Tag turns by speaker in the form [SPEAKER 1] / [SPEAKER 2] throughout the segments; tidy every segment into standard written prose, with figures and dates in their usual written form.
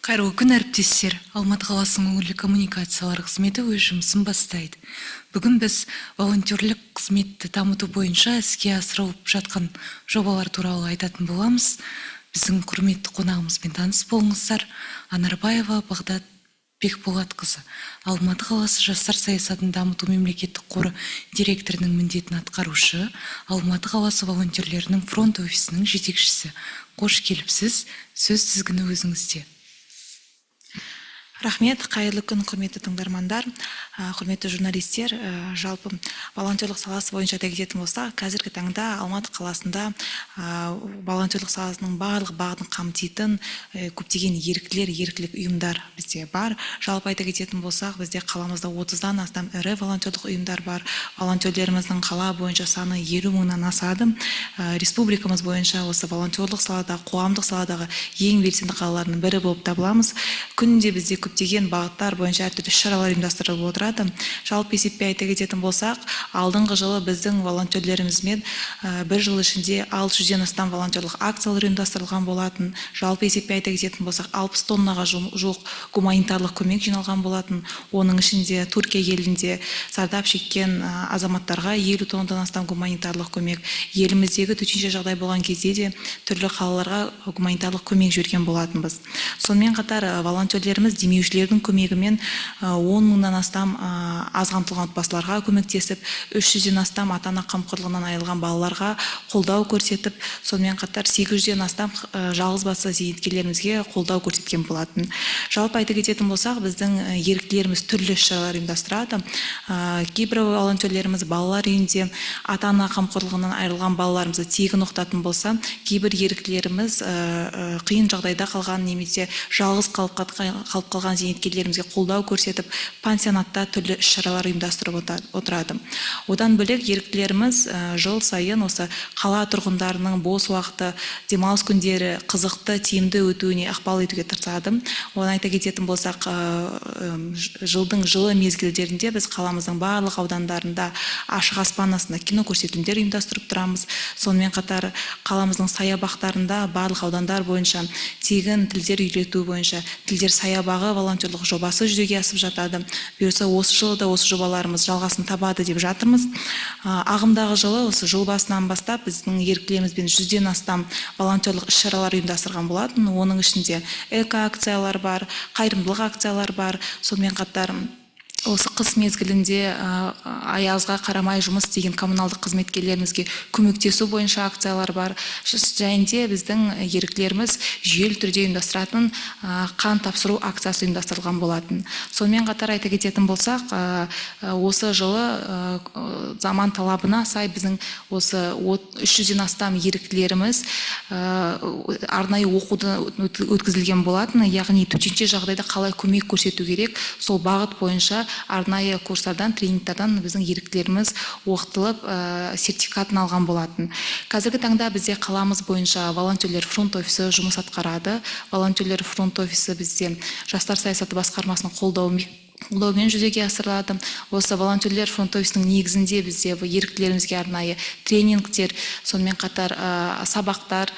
[SPEAKER 1] Кайрылуу күн әріптестер, Алматы қаласының өңірлік коммуникациялар қызметі өз жұмысын бастайды. Бүгін біз волонтерлік қызметті дамыту бойынша іске асырылып жатқан жобалар туралы айтатын боламыз. Біздің құрметті қонағымызбен таныс болыңыздар. Анарбаева Бағдат Бекболатқызы, Алматы қаласы жастар саясатын дамыту мемлекеттік қоры директорының міндетін атқарушы, Алматы қаласы волонтерлерінің фронт офисінің жетекшісі. Қош келіпсіз, сөз тізгіні өзіңізде.
[SPEAKER 2] Рахмет, қайырлы күн, құрметті тыңдармандар, құрметті журналистер. Жалпы волонтерлік саласы бойынша айта кететін болсақ, қазіргі таңда Алматы қаласында волонтерлік саласының барлық бағытын қамтитын көптеген еріктілік ұйымдар бізде бар. Жалпы айта кететін болсақ, бізде қаламызда 30-дан астам ірі волонтерлік ұйымдар бар. Волонтерлеріміздің қала бойынша саны 50 мыңнан асады. Республикамыз бойынша осы волонтерлік салада, қоғамдық саладағы ең белсенді қалалардың бірі болып табыламыз. Күнде бізде көптеген бағыттар бойынша әртүрлі шаралар ұйымдастырылып отырады. Жалпы есеппен айта кететін болсақ, алдыңғы жылы біздің волонтерлерімізмен бір жыл ішінде 600-ден астам волонтерлік акциялар ұйымдастырылған болатын. Жалпы есеппен айта кететін болсақ, 60 тоннаға жуық гуманитарлық көмек жиналған болатын. Оның ішінде Түркия елінде зардап шеккен азаматтарға 50 тоннадан астам гуманитарлық көмек, еліміздегі төтенше жағдай болған кезде де түрлі қалаларға гуманитарлық көмек жіберген болатынбыз. Сонымен қатар волонтерлеріміз демеушілердің көмегімен 10 мыңнан астам аз қамтылған отбасыларға көмектесіп, 300-ден астам ата-ана қамқорлығынан айырылған балаларға қолдау көрсетіп, сонымен қатар 800-ден астам жалғызбасты зейнеткерлерімізге қолдау көрсеткен болатын. Жалпы айта кететін болсақ, біздің еріктілеріміз түрлі шаралар ұйымдастырады. Кейбір волонтерлеріміз балалар үйінде ата-ана қамқорлығынан айырылған балаларымызды тегін оқытатын болса, кейбір еріктілеріміз қиын жағдайда қалған немесе жалғыз қалып қалған зейнеткерлерімізге қолдау көрсетіп, пансионатта түрлі шаралар ұйымдастырып отырады. Одан бөлек еріктілеріміз жыл сайын осы қала тұрғындарының бос уақыты, демалыс күндері қызықты, тиімді өтуіне ықпал етуге тырысады. Оны айта кететін болсақ, жылдың жылы мезгілдерінде біз қаламыздың барлық аудандарында ашық аспан астында кино көрсетілімдер ұйымдастырып тұрамыз. Сонымен қатар қаламыздың саябақтарында барлық аудандар бойынша тегін тілдер үйрету бойынша тілдер саябағы волонтерлік жобасы жүзеге асып жатады. Бұйырса осы жылы да осы жобаларымыз жалғасын табады деп жатырмыз. Ағымдағы жылы осы жыл басынан бастап біздің еріктілерімізбен 100-ден астам волонтерлік іс-шаралар ұйымдастырған болатын. Оның ішінде эко-акциялар бар, қайырымдылық акциялар бар. Сонымен қатар осы қыс мезгілінде аязға қарамай жұмыс істеген коммуналдық қызметкерлерімізге көмектесу бойынша акциялар бар. Және де біздің еріктілеріміз жүйелі түрде ұйымдастыратын қан тапсыру акциясы ұйымдастырылған болатын. Сонымен қатар айта кететін болсақ, осы жылы заман талабына сай біздің осы 300-ден астам еріктілеріміз арнайы оқуды өткізілген болатын. Яғни төтенше жағдайда қалай көмек көрсету керек, сол бағыт бойынша арнайы курстардан, тренингтердан біздің еріктілеріміз оқытылып, сертификатын алған болатын. Қазіргі таңда бізде қаламыз бойынша волонтерлер фронт офисі жұмыс атқарады. Волонтерлер фронт офисі бізде жастар саясаты басқармасының қолдауымен жүзеге асырылады. Осы волонтерлер фронт офисінің негізінде бізде еріктілерімізге арнайы тренингтер, сонымен қатар сабақтар,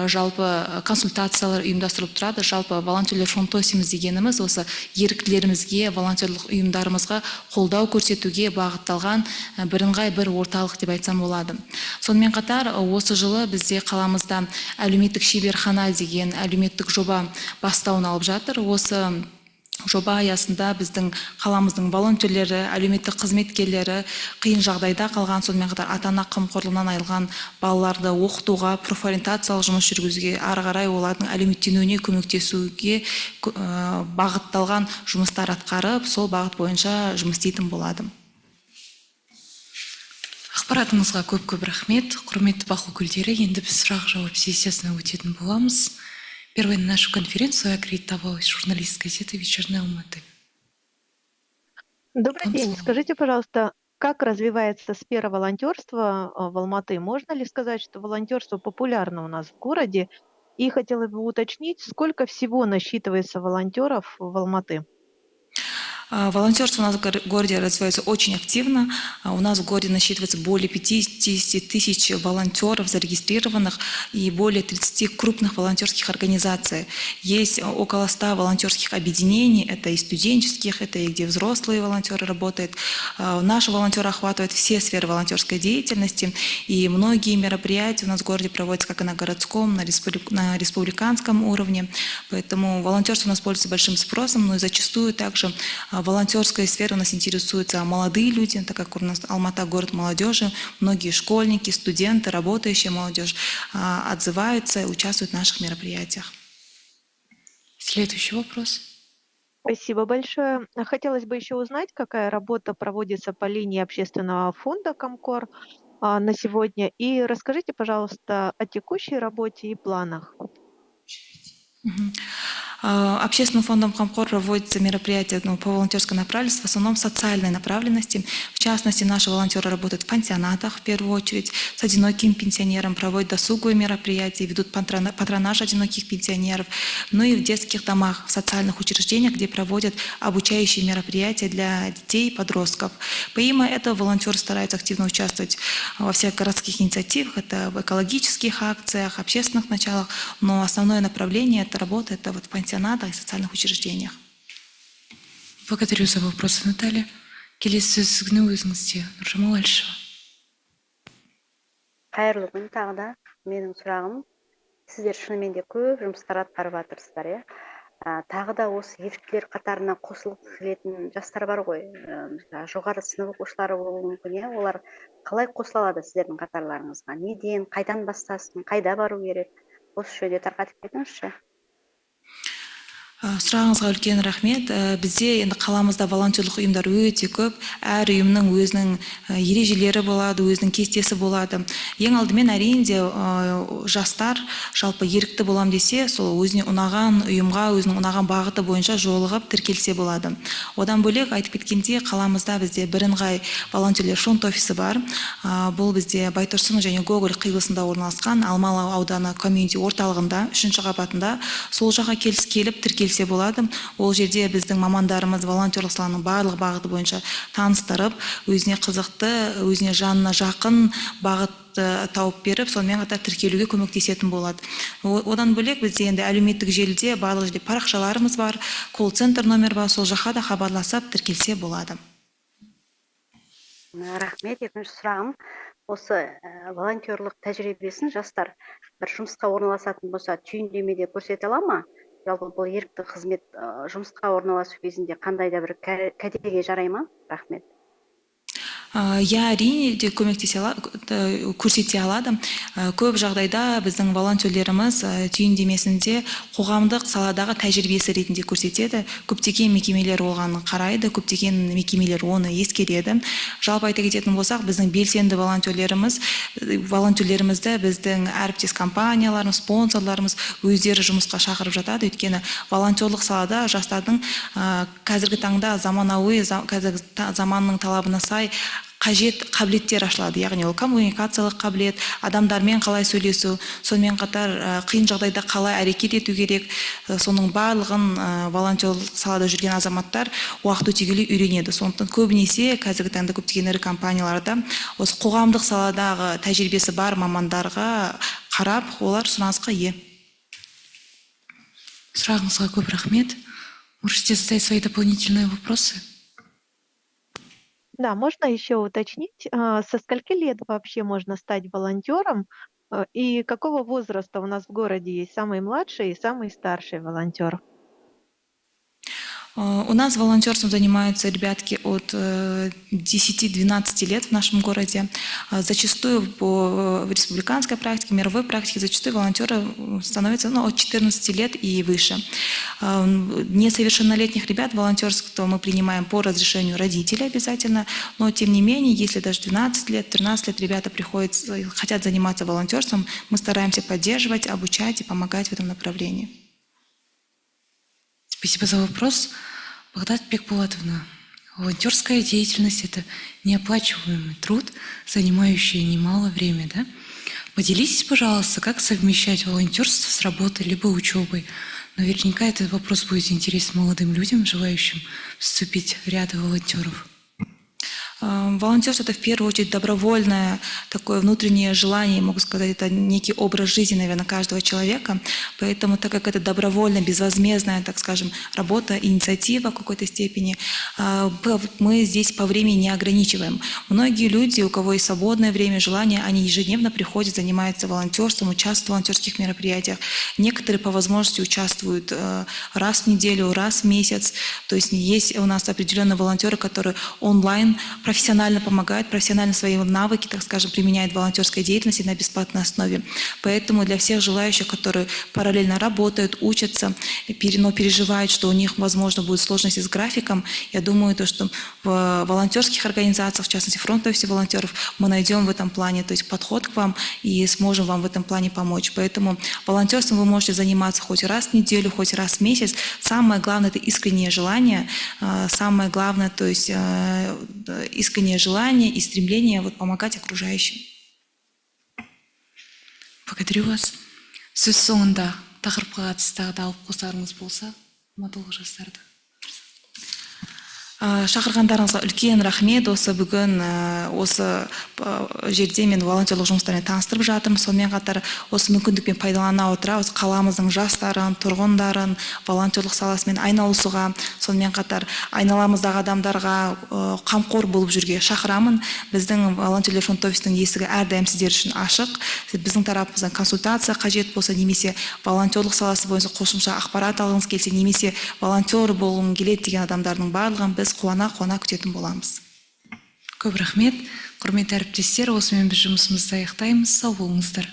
[SPEAKER 2] жалпы консультациялар ұйымдастырылып тұрады. Жалпы волонтерлер фронт офисіміз дегеніміз осы еріктілерімізге, волонтерлік ұйымдарымызға қолдау көрсетуге бағытталған бірыңғай бір орталық деп айтсам болады. Сонымен қатар осы жылы бізде қаламызда әлеуметтік шеберхана деген әлеуметтік жоба бастауын алып жатыр. Осы жоба аясында біздің қаламыздың волонтерлері, әлеуметтік қызметкерлері қиын жағдайда қалған, сонымен қатар ата-ана қамқорлығынан айырылған балаларды оқытуға, профориентациялық жұмыс жүргізуге, ары қарай олардың әлеуметтенуіне көмектесуге бағытталған жұмыстар атқарып, сол бағыт бойынша жұмыс істейтін болады.
[SPEAKER 1] Ақпаратыңызға көп рахмет. Құрметті бақылау өкілдері, енді біз сұрақ-жауап сессиясына өтетін боламыз. Первой на нашу конференцию аккредитовалась журналист газеты «Вечерняя Алматы».
[SPEAKER 3] Добрый день. Скажите, пожалуйста, как развивается сфера волонтерства в Алматы? Можно ли сказать, что волонтерство популярно у нас в городе? И хотела бы уточнить, сколько всего насчитывается волонтеров в Алматы?
[SPEAKER 2] Волонтерство у нас в городе развивается очень активно. У нас в городе насчитывается более 50 тысяч волонтеров зарегистрированных и более 30 крупных волонтерских организаций. Есть около 100 волонтерских объединений, это и студенческих, это и где взрослые волонтеры работают. Наши волонтеры охватывают все сферы волонтерской деятельности, и многие мероприятия у нас в городе проводятся как и на городском, на республиканском уровне. Поэтому волонтерство у нас пользуется большим спросом, но и зачастую также волонтерской сферой у нас интересуются молодые люди, так как у нас Алмата город молодежи, многие школьники, студенты, работающая молодежь отзываются и участвуют в наших мероприятиях.
[SPEAKER 1] Следующий вопрос.
[SPEAKER 3] Спасибо большое. Хотелось бы еще узнать, какая работа проводится по линии общественного фонда Комкор на сегодня. И расскажите, пожалуйста, о текущей работе и планах.
[SPEAKER 2] Общественным фондом Комкор проводятся мероприятия по волонтерской направленности, в основном социальной направленности. В частности, наши волонтеры работают в пансионатах, в первую очередь, с одиноким пенсионером, проводят досуговые мероприятия, ведут патронаж одиноких пенсионеров, ну и в детских домах, в социальных учреждениях, где проводят обучающие мероприятия для детей и подростков. Помимо этого, волонтеры стараются активно участвовать во всех городских инициативах, это в экологических акциях, общественных началах, но основное направление этой работы это вот в пансионатах и социальных учреждениях.
[SPEAKER 1] Благодарю за вопросы, Наталья. Келесі сөзіңізді өзіңізде Нұржамал Әлішева.
[SPEAKER 4] Қайырлы күн тағы да. Менің сұрағым, сіздер шынымен де көп жұмыстар атқарып жатырсыздар, иә. Тағы да осы еріктілер қатарына қосылғысы келетін жастар бар ғой. Жоғары сынып оқушылары болуы мүмкін, иә. Олар қалай қосыла алады сіздердің қатарларыңызға? Неден, қайдан бастасын, қайда бару керек? Осы жөнінде тарқатып кетіңізші.
[SPEAKER 2] Сұрағыңызға үлкен рахмет. Бізде енді қаламызда волонтерлық ұйымдар өте көп. Әр ұйымның өзінің ережелері болады, өзінің кестесі болады. Ең алдымен әрине жастар жалпы ерікті болам десе, сол өзіне ұнаған ұйымға, өзінің ұнаған бағыты бойынша жолығып тіркелсе болады. Одан бөлек айтып кеткенде, қаламызда бізде бірыңғай волонтерлер фронт офисі бар. Бұл бізде Байтұрсын және Гоголь қиылысында орналасқан Алмалы ауданы комьюнити орталығында, 3-ші қабатында, сол жаққа келіп тіркелсе болады. Ол жерде біздің мамандарымыз волонтерлық саланың барлық бағыты бойынша таныстырып, өзіне қызықты, өзіне жанына жақын бағыт тауып беріп, сонымен қатар тіркелуге көмектесетін болады. Одан бөлек бізде енді әлеуметтік желіде барлық жерде парақшаларымыз бар, колл-центр номер бар, сол жаққа да хабарласып тіркелсе болады.
[SPEAKER 4] Рахмет. Екінші сұрағым, осы волонтерлық тәжірибесін жастар бір жұмысқа орналасатын болса, түйіндемеде көрсете ала ма? Жалпы бұл ерікті қызмет жұмысқа орналасу кезінде қандай да бір кәдеге жарай ма? Рахмет.
[SPEAKER 2] Әрине де көрсете алады. Көп жағдайда біздің волонтерлеріміз түйіндемесінде қоғамдық саладағы тәжірибесі ретінде көрсетеді. Көптеген мекемелер оған қарайды, көптеген мекемелер оны ескереді. Жалпы айта кететін болсақ, біздің белсенді волонтерлерімізді біздің әріптес компанияларымыз, спонсорларымыз өздері жұмысқа шақырып жатады. Өйткені волонтерлық салада жастардың қазіргі таңда заманауи, заманның талабына сай қажет қабілеттер ашылады. Яғни ол коммуникациялық қабілет, адамдармен қалай сөйлесу, сонымен қатар қиын жағдайда қалай әрекет ету керек, соның барлығын волонтерлық салада жүрген азаматтар уақыт өте келе үйренеді. Сондықтан көбінесе қазіргі таңда көптеген ірі компанияларда осы қоғамдық саладағы тәжірибесі бар мамандарға қарап, олар сұранысқа ие.
[SPEAKER 1] Сұрағыңызға көп рахмет. Можете задать свои дополнительные вопросы?
[SPEAKER 3] Да, можно еще уточнить, со скольки лет вообще можно стать волонтером и какого возраста у нас в городе есть самый младший и самый старший волонтер?
[SPEAKER 2] У нас волонтерством занимаются ребятки от 10-12 лет в нашем городе. Зачастую по республиканской практике, мировой практике, зачастую волонтеры становятся от 14 лет и выше. Несовершеннолетних ребят волонтерство мы принимаем по разрешению родителей обязательно, но тем не менее, если даже 12 лет, 13 лет ребята хотят заниматься волонтерством, мы стараемся поддерживать, обучать и помогать в этом направлении.
[SPEAKER 1] Спасибо за вопрос. Багдад Бекбулатовна, волонтерская деятельность – это неоплачиваемый труд, занимающий немало времени, да? Поделитесь, пожалуйста, как совмещать волонтерство с работой либо учебой. Наверняка этот вопрос будет интересен молодым людям, желающим вступить в ряды волонтеров.
[SPEAKER 2] Волонтерство — это в первую очередь добровольное такое внутреннее желание, могу сказать, это некий образ жизни, наверное, каждого человека. Поэтому, так как это добровольная, безвозмездная, так скажем, работа, инициатива в какой-то степени, мы здесь по времени не ограничиваем. Многие люди, у кого есть свободное время, желание, они ежедневно приходят, занимаются волонтерством, участвуют в волонтерских мероприятиях. Некоторые по возможности участвуют раз в неделю, раз в месяц. То есть есть у нас определенные волонтеры, которые онлайн профессионально помогают, профессионально свои навыки, так скажем, применяют в волонтерской деятельности на бесплатной основе. Поэтому для всех желающих, которые параллельно работают, учатся, но переживают, что у них, возможно, будут сложности с графиком, я думаю, что в волонтерских организациях, в частности, фронт офисе волонтеров, мы найдем в этом плане, то есть подход к вам и сможем вам в этом плане помочь. Поэтому волонтерством вы можете заниматься хоть раз в неделю, хоть раз в месяц. Самое главное — это искреннее желание. Самое главное, то есть искреннее желание и стремление помогать окружающим.
[SPEAKER 1] Благодарю вас. Сөз соңында тақырыпқа қатысты тағы да алып қосарыңыз болса, матылғы жастарды.
[SPEAKER 2] Шақырғандарыңызға үлкен рахмет. Осы бүгін осы жерде мен волонтерлық жұмыстармен таныстырып жатырмын. Сонымен қатар осы мүмкіндікпен пайдалана отыра осы қаламыздың жастарын, тұрғындарын волонтерлық саласымен айналысуға, сонымен қатар айналамыздағы адамдарға қамқор болып жүрге шақырамын. Біздің волонтерлер фронт офисінің есігі әрдайым сіздер үшін ашық. Біздің тарапымыздан консультация қажет болса, немесе волонтерлық саласы бойынша қосымша ақпарат алғыңыз келсе, немесе волонтер болғым келеді деген адамдардың барлығын біз қуана күтетін боламыз.
[SPEAKER 1] Көп рахмет. Құрметті әріптестер, осымен біз жұмысымызды аяқтаймыз. Сау болыңыздар.